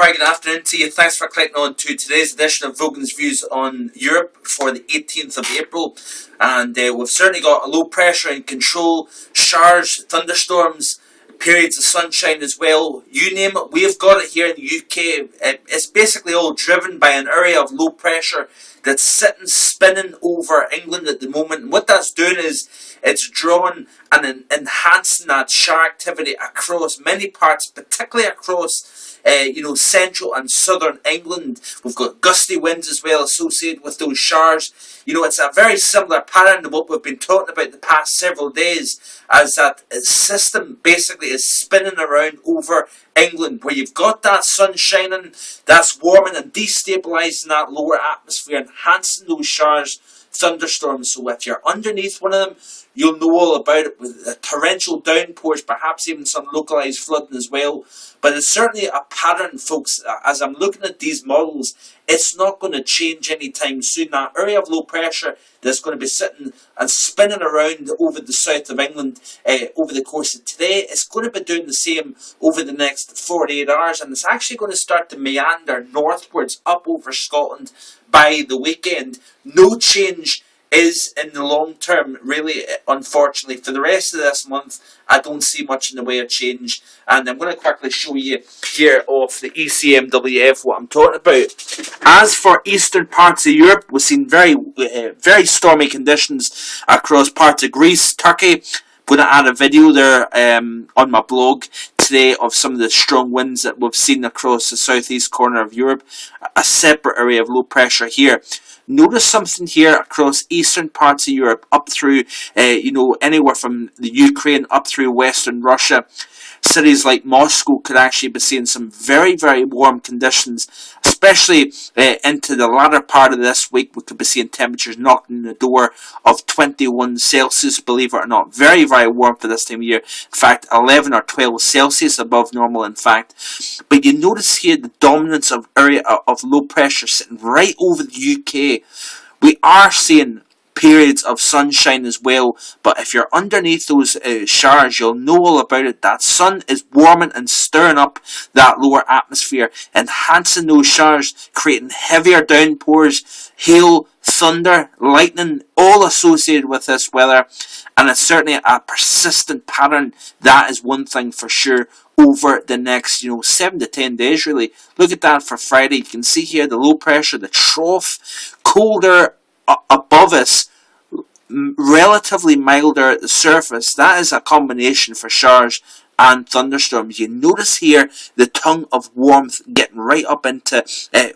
very good afternoon to you. Thanks for clicking on to today's edition of VOGAN'S Views on Europe for the 18th of April. And we've certainly got a low pressure in control, showers, thunderstorms, periods of sunshine as well. You name it, we've got it here in the UK. It's basically all driven by an area of low pressure that's sitting, spinning over England at the moment. And what that's doing is it's drawing and enhancing that shower activity across many parts, particularly across central and southern England. We've got gusty winds as well associated with those showers. It's a very similar pattern to what we've been talking about the past several days, as that system basically is spinning around over England, where you've got that sun shining, that's warming and destabilising that lower atmosphere, enhancing those showers, thunderstorms. So if you're underneath one of them, you'll know all about it, with the torrential downpours, perhaps even some localised flooding as well. But it's certainly a pattern, folks. As I'm looking at these models, it's not going to change anytime soon. That area of low pressure that's going to be sitting and spinning around over the south of England over the course of today, it's going to be doing the same over the next 48 hours. And it's actually going to start to meander northwards up over Scotland by the weekend. No change is in the long term, really, unfortunately. For the rest of this month, I don't see much in the way of change. And I'm going to quickly show you here off the ECMWF what I'm talking about. As for eastern parts of Europe, we've seen very stormy conditions across parts of Greece, Turkey. I'm going to add a video there on my blog today of some of the strong winds that we've seen across the southeast corner of Europe. A separate area of low pressure here. Notice something here across eastern parts of Europe, up through, anywhere from the Ukraine up through western Russia. Cities like Moscow could actually be seeing some very, very warm conditions, especially into the latter part of this week. We could be seeing temperatures knocking on the door of 21 Celsius, believe it or not. Very, very warm for this time of year. In fact, 11 or 12 Celsius above normal, in fact. But you notice here the dominance of area of low pressure sitting right over the UK. We are seeing periods of sunshine as well, but if you're underneath those showers, you'll know all about it. That sun is warming and stirring up that lower atmosphere, enhancing those showers, creating heavier downpours, hail, thunder, lightning, all associated with this weather. And it's certainly a persistent pattern. That is one thing for sure over the next 7 to 10 days, really. Look at that for Friday. You can see here the low pressure, the trough, colder above us, relatively milder at the surface. That is a combination for showers and thunderstorms. You notice here the tongue of warmth getting right up into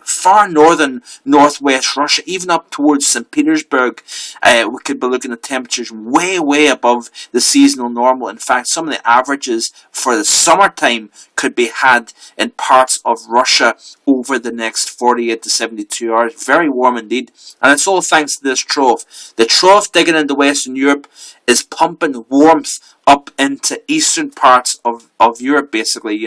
far northern northwest Russia, even up towards St. Petersburg. We could be looking at temperatures way, way above the seasonal normal. In fact, some of the averages for the summertime could be had in parts of Russia over the next 48 to 72 hours. Very warm indeed. And it's all thanks to this trough. The trough digging into Western Europe is pumping warmth up into eastern parts of Europe, basically,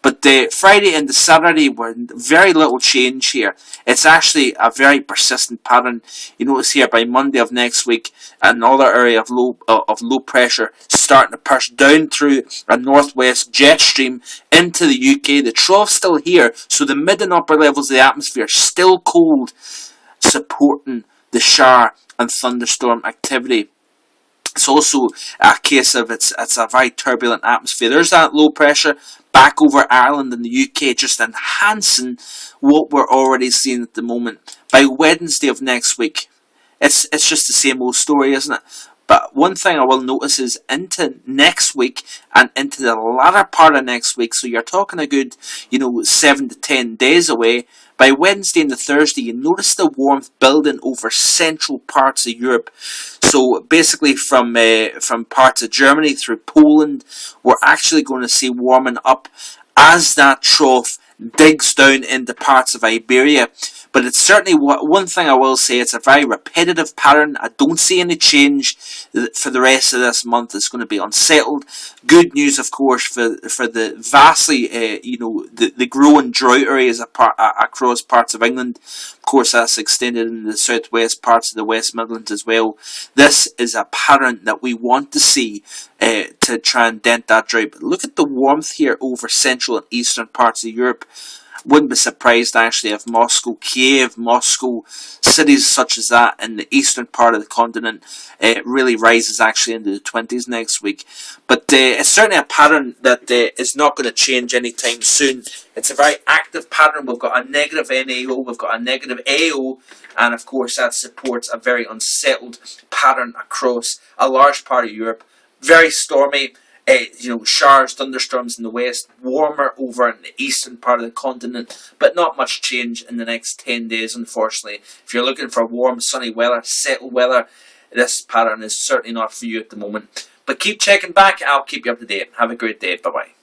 But the Friday and the Saturday were very little change here. It's actually a very persistent pattern. You notice here by Monday of next week, another area of low pressure starting to push down through a northwest jet stream into the UK. The trough's still here, so the mid and upper levels of the atmosphere are still cold, supporting the shower and thunderstorm activity. It's also a case of it's a very turbulent atmosphere. There's that low pressure back over Ireland and the UK, just enhancing what we're already seeing at the moment. By Wednesday of next week, it's just the same old story, isn't it? But one thing I will notice is into next week and into the latter part of next week, so you're talking a good, 7 to 10 days away. By Wednesday and the Thursday, you notice the warmth building over central parts of Europe. So basically from parts of Germany through Poland, we're actually going to see warming up as that trough digs down into parts of Iberia. But it's certainly one thing I will say, it's a very repetitive pattern. I don't see any change for the rest of this month. It's going to be unsettled. Good news, of course, for the vastly, the growing drought areas across parts of England. Of course, that's extended in the southwest parts of the West Midlands as well. This is a pattern that we want to see to try and dent that drought. But look at the warmth here over central and eastern parts of Europe. Wouldn't be surprised actually if Moscow, Kiev, Moscow, cities such as that in the eastern part of the continent really rises actually into the 20s next week. But it's certainly a pattern that is not going to change anytime soon. It's a very active pattern. We've got a negative NAO, we've got a negative AO, and of course that supports a very unsettled pattern across a large part of Europe. Very stormy. Showers, thunderstorms in the west, warmer over in the eastern part of the continent, but not much change in the next 10 days, unfortunately. If you're looking for warm, sunny weather, settled weather, this pattern is certainly not for you at the moment. But keep checking back, I'll keep you up to date. Have a great day. Bye-bye.